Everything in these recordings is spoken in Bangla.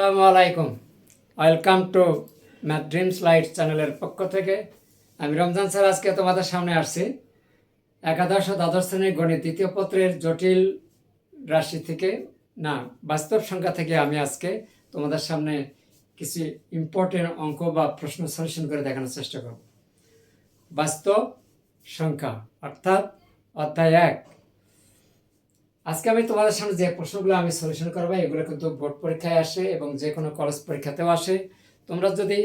আসসালামু আলাইকুম। Welcome to math dreams light চ্যানেলের পক্ষ থেকে আমি রমজান স্যার আজকে তোমাদের সামনে আসছি একাদশ ও দ্বাদশ শ্রেণীর গণিত দ্বিতীয় পত্রের জটিল রাশি থেকে না বাস্তব সংখ্যা থেকে আমি আজকে তোমাদের সামনে কিছু ইম্পর্টেন্ট অঙ্ক বা প্রশ্ন সলিউশন করে দেখানোর চেষ্টা করব। বাস্তব সংখ্যা অর্থাৎ অধ্যায় 1। আজকে আমি তোমাদের সামনে যে প্রশ্নগুলো আমি সলিউশন করবো এগুলো কিন্তু বোর্ড পরীক্ষায় আসে এবং যে কোনো কলেজ পরীক্ষাতেও আসে। তোমরা যদি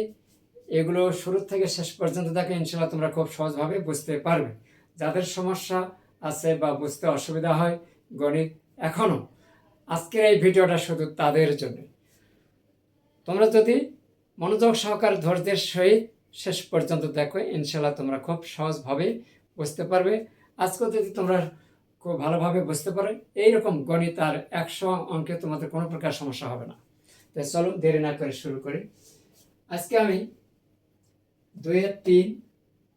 এগুলো শুরু থেকে শেষ পর্যন্ত দেখো ইনশাআল্লাহ তোমরা খুব সহজভাবে বুঝতে পারবে। যাদের সমস্যা আছে বা বুঝতে অসুবিধা হয় গণিত এখনও, আজকের এই ভিডিওটা শুধু তাদের জন্য। তোমরা যদি মনোযোগ সহকারে ধৈর্যের সহিত শেষ পর্যন্ত দেখো ইনশাআল্লাহ তোমরা খুব সহজভাবে বুঝতে পারবে। আজকে যদি তোমরা খুব ভালোভাবে বুঝতে পারো এইরকম গণিত আর 100 অঙ্কে তোমাদের কোনো প্রকার সমস্যা হবে না। তাই চলো দেরি না করে শুরু করি। আজকে আমি 2-3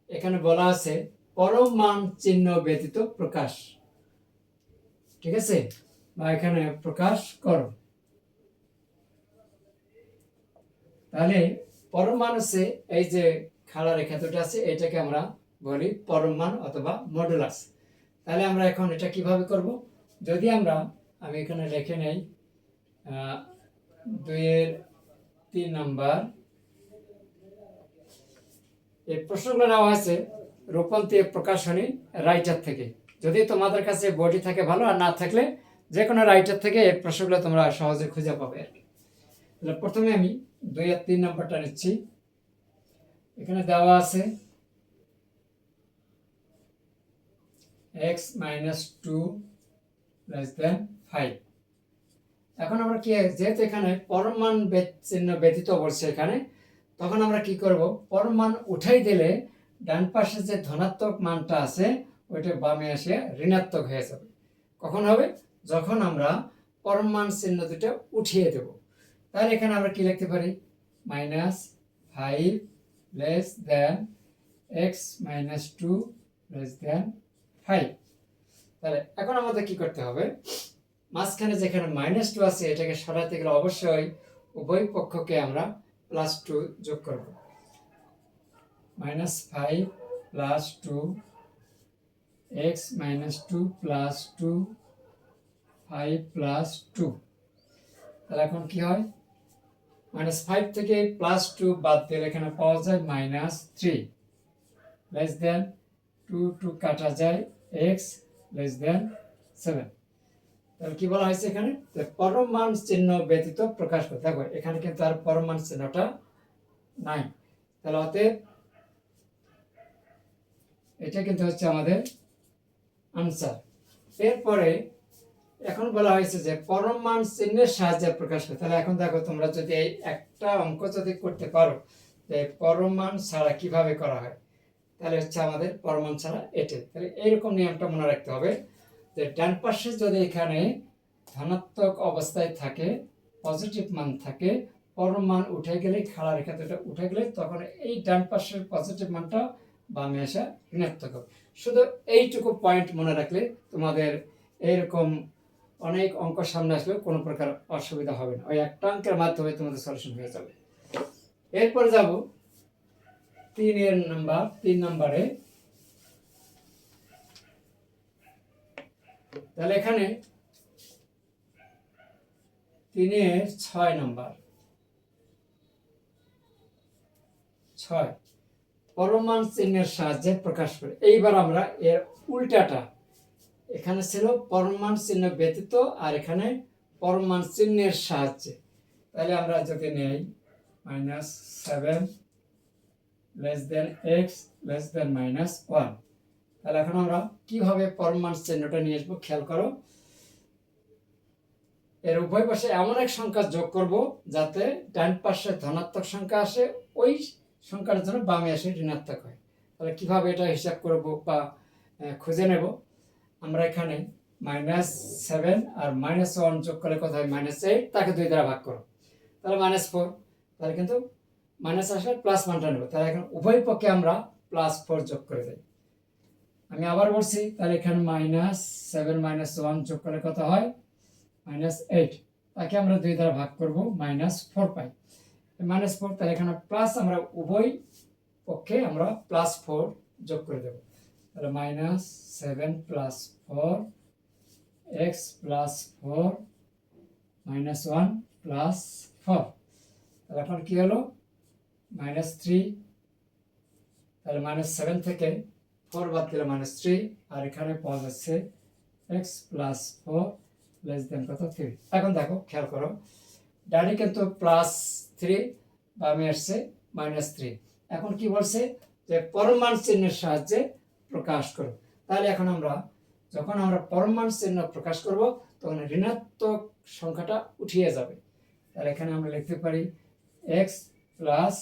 এখানে বলা আছে পরম মান চিহ্ন ব্যতীত প্রকাশ, ঠিক আছে, বা এখানে প্রকাশ করো। তাহলে পরম মান হচ্ছে এই যে খাড়া রেখা দুটো আছে এটাকে আমরা বলি পরম মান অথবা মডুলাস। তাহলে আমরা এখন এটা কিভাবে করব? যদি আমি এখানে রেখে নেই 2-3 নাম্বার, এই প্রশ্নগুলো নেওয়া হয়েছে রূপন্তী প্রকাশনী রাইটার থেকে। যদি তোমাদের কাছে বইটি থাকে ভালো, আর না থাকলে যে কোনো রাইটার থেকে এই প্রশ্নগুলো তোমরা সহজে খুঁজে পাবে আর কি। তাহলে প্রথমে আমি 2 আর 3 নাম্বারটা নিচ্ছি। এখানে দেওয়া আছে x - 2 <5। এখন আমরা কি, যেহেতু এখানে পরম মান চিহ্ন ব্যতীত বলছে এখানে, তখন আমরা কি করব, পরম মান উঠাই দিলে ডান পাশে যে ধনাত্মক মানটা আছে ওইটা বামে এসে ঋণাত্মক হয়ে যাবে। কখন হবে? যখন আমরা পরম মান চিহ্ন দুটো উঠিয়ে দেব। তাহলে এখানে আমরা কি লিখতে পারি, -5 x - 2 5। তাহলে এখন আমাদের কি করতে হবে, মাঝখানে যেখানে -2 আছে এটাকে সরাতে গেলে অবশ্যই উভয় পক্ষকে আমরা +2 যোগ করব। -5 + 2 x - 2 + 2 5 + 2। তাহলে এখন কি হয়, -5 থেকে +2 বাদ দিলে এখানে পাওয়া যায় -3 2 2 কাটা যায় x <7। তাহলে কি বলা হয়েছে এখানে, পরম মান চিহ্ন ব্যতীত প্রকাশ করতে। দেখো এখানে কিন্তু আর পরম মান চিহ্নটা নাই। তাহলে অতএব এটা কিন্তু হচ্ছে আমাদের আনসার। এরপরে এখন বলা হয়েছে যে পরম মান চিহ্নের সাহায্যে প্রকাশ করতে। তাহলে এখন দেখো তোমরা যদি এই একটা অঙ্ক যদি করতে পারো যে পরম মান ছাড়া কিভাবে করা হয়, তাহলে হচ্ছে আমাদের পরম মান ছাড়া এটা। তাহলে এইরকম নিয়মটা মনে রাখতে হবে যে ডান পাশে যদি এখানে ধনাত্মক অবস্থায় থাকে, পজিটিভ মান থাকে, পরম মান উঠে গেলে, খাড়া রেখা দুটো উঠে গেলে তখন এই ডান পাশের পজিটিভ মানটা বামে আসা ঋণাত্মক হবে। শুধু এইটুকু পয়েন্ট মনে রাখলে তোমাদের এইরকম অনেক অঙ্ক সামনে আসলে কোনো প্রকার অসুবিধা হবে না। ওই একটা অঙ্কের মাধ্যমে তোমাদের সলিউশন হয়ে যাবে। এরপর যাব 3 নাম্বারে। তাহলে এখানে 6 নাম্বার, 6 পরম মান চিহ্নের সাহায্যে প্রকাশ করে। এইবার আমরা এর উল্টাটা, এখানে ছিল পরম মান চিহ্ন ব্যতীত আর এখানে পরম মান চিহ্নের সাহায্যে। তাহলে আমরা যদি নেই -7 x -1, তাহলে এখন আমরা কিভাবে পরম মান চিহ্নটা নিয়ে আসবো খেয়াল করো। এর উভয় পাশে এমন এক সংখ্যা যোগ করব যাতে ডান পাশে ধনাত্মক সংখ্যা আসে, ওই সংখ্যার জন্য বামে আসে ঋণাত্মক হয়। তাহলে কিভাবে এটা হিসাব করব বা খুঁজে নেব, আমরা এখানে -7 আর -1 যোগ করলে কত হয়, -8, তাকে 2 দ্বারা ভাগ করো, তাহলে -4। তাহলে কিন্তু মাইনাস আসলে প্লাস মানটা নেব। তাহলে এখন উভয় পক্ষে আমরা +4 যোগ করে দেই। আমি আবার বলছি, তাহলে এখানে -7 - 1 যোগ করলে কত হয়, -8। তাকে আমরা 2 দ্বারা ভাগ করব, -4 পাই। -4, তাহলে এখানে প্লাস আমরা উভয় পক্ষে আমরা +4 যোগ করে দেব। তাহলে -7 + 4 x + 4 -1 + 4। তাহলে এখন কি হলো? -3। তাহলে -7 থেকে 4 বাদ দিলে -3, আর এখানে পাওয়া যাচ্ছে x + 4 কত 3। এখন দেখো, খেয়াল করো, ডানে কিন্তু +3, বামে আসছে -3। এখন কি বলছে যে পরমাণু চিহ্নের সাহায্যে প্রকাশ করো। তাহলে এখন যখন আমরা পরমাণু চিহ্ন প্রকাশ করব তখন ঋণাত্মক সংখ্যাটা উঠিয়ে যাবে। তাহলে এখানে আমরা লিখতে পারি x +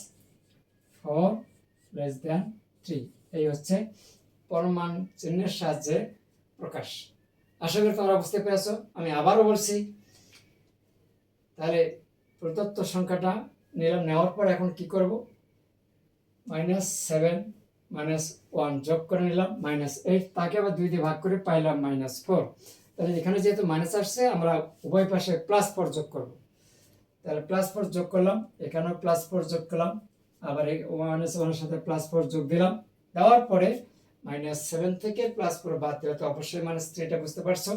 4 3। এই হচ্ছে পরমাণু চিহ্নের সাহায্যে প্রকাশ। আশা করি তোমরা বুঝতে পেরেছো। আমি আবারও বলছি, তাহলে প্রদত্ত সংখ্যাটা নিলাম, নেওয়ার পর এখন কি করব? -7 -1 যোগ করে নিলাম, -8, তাকে আবার 2 দিয়ে ভাগ করে পাইলাম -4। তাহলে এখানে যেহেতু মাইনাস আসছে, আমরা উভয় পাশে +4 যোগ করব। তাহলে +4 যোগ করলাম, এখানেও +4 যোগ করলাম, আবার এই -1 সাথে +4 যোগ দিলাম। দেওয়ার পরে -7 থেকে +4 বাদ দিলে তো অবশ্যই -3টা বুঝতে পারছো,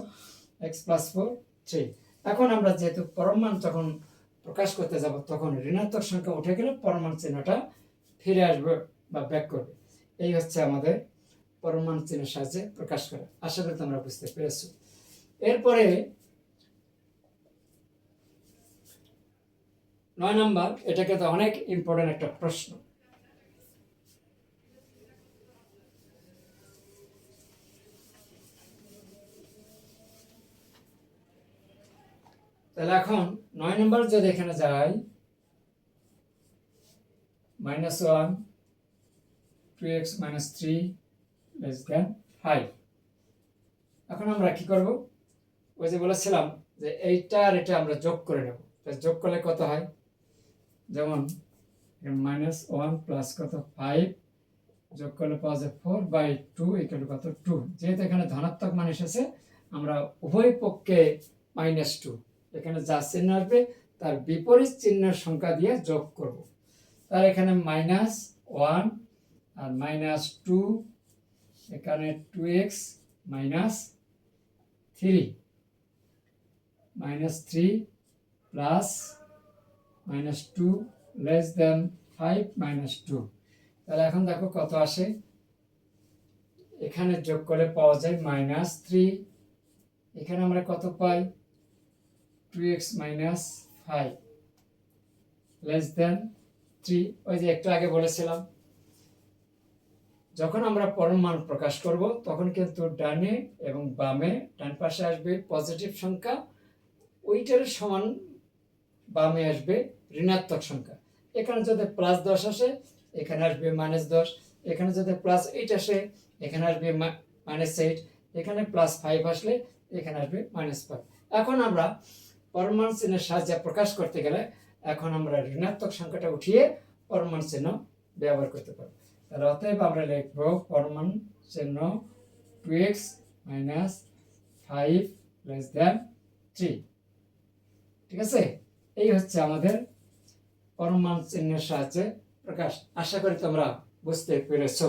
x + 4 3। এখন আমরা যেহেতু পরমাণু যখন প্রকাশ করতে যাব তখন ঋণাত্মক সংখ্যা উঠে গেলে পরমাণু চিহ্নটা ফিরে আসবে বা ব্যাক করবে। এই হচ্ছে আমাদের পরমাণু চিহ্নের সাহায্যে প্রকাশ করা। আশা করি তোমরা বুঝতে পেরেছো। এরপরে 9 নাম্বার, এটা কিন্তু অনেক ইম্পর্টেন্ট একটা প্রশ্ন। তাহলে এখন 9 নম্বর যদি এখানে যাই, -1 2x - 3 5। এখন আমরা কি করব? ওই যে বলেছিলাম যে এইটা আর এটা আমরা যোগ করে নেব। যোগ করলে কত হয়? যেমন -1 প্লাস কত 5 যোগ করলে পাওয়া যায় 4/2 = কত 2। যেহেতু এখানে ধনাত্মক মান এসেছে, আমরা উভয় পক্ষে -2, এখানে যা চিহ্ন আসবে তার বিপরীত চিহ্নের সংখ্যা দিয়ে যোগ করব। তার এখানে -1 আর -2, এখানে 2x - 3 -3 প্লাস -2 5 -2। তাহলে এখন দেখো কত আসে, এখানে যোগ করলে পাওয়া যায় -3, এখানে আমরা কত পাই? 2x - 5 3। ওই যে একটু আগে বলেছিলাম, যখন আমরা পরমাণু প্রকাশ করব তখন কিন্তু ডানে এবং বামে, ডান পাশে আসবে পজিটিভ সংখ্যা, ওইটার সমান বামে আসবে ঋণাত্মক সংখ্যা। এখানে যদি +10 আসে, এখানে আসবে -10, এখানে যদি +8 আসে, এখানে আসবে -8, এখানে +5 আসলে এখানে আসবে -5। এখন আমরা পরমাণু চিহ্নের সাহায্যে প্রকাশ করতে গেলে এখন আমরা ঋণাত্মক সংখ্যাটা উঠিয়ে পরমাণু চিহ্ন ব্যবহার করতে পারব। তাহলে অতএব আমরা লিখব পরমাণু চিহ্ন 2x - 5 3। ঠিক আছে? এই হচ্ছে আমাদের পরমাণু চিহ্নের সাহায্যে প্রকাশ। আশা করি তোমরা বুঝতে পেরেছো।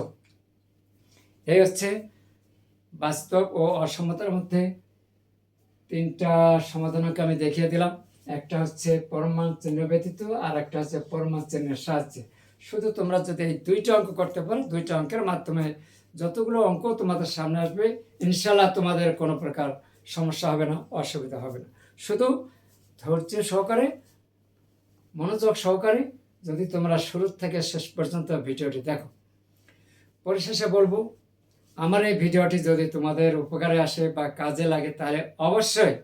এই হচ্ছে বাস্তব ও অসমতার মধ্যে 3টা সমাধানকে আমি দেখিয়ে দিলাম। একটা হচ্ছে পরমাণু চিহ্ন ব্যতীত, আর একটা হচ্ছে পরমাণু চিহ্নের সাহায্যে। শুধু তোমরা যদি এই 2টা অঙ্ক করতে পারো, 2টা অঙ্কের মাধ্যমে যতগুলো অঙ্ক তোমাদের সামনে আসবে, ইনশাল্লাহ তোমাদের কোনো প্রকার সমস্যা হবে না, অসুবিধা হবে না। শুধু ধৈর্য সহকারে, মনোযোগ সহকারে যদি তোমরা শুরু থেকে শেষ পর্যন্ত ভিডিওটি দেখো। পরিশেষে বলবো, আমার এই ভিডিওটি যদি তোমাদের উপকারে আসে বা কাজে লাগে, তাহলে অবশ্যই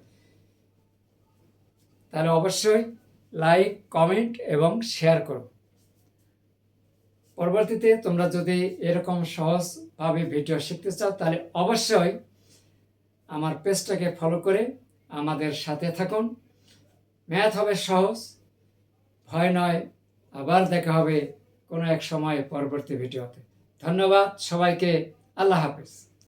লাইক, কমেন্ট এবং শেয়ার করো। পরবর্তীতে তোমরা যদি এরকম সহজভাবে ভিডিও শিখতে চাও, তাহলে অবশ্যই আমার পেজটাকে ফলো করে আমাদের সাথে থাকুন। ম্যাথ হবে সহজ, ভয় নয়। আবার দেখা হবে কোনো এক সময় পরবর্তী ভিডিওতে। ধন্যবাদ সবাইকে। আল্লাহ হাফেজ।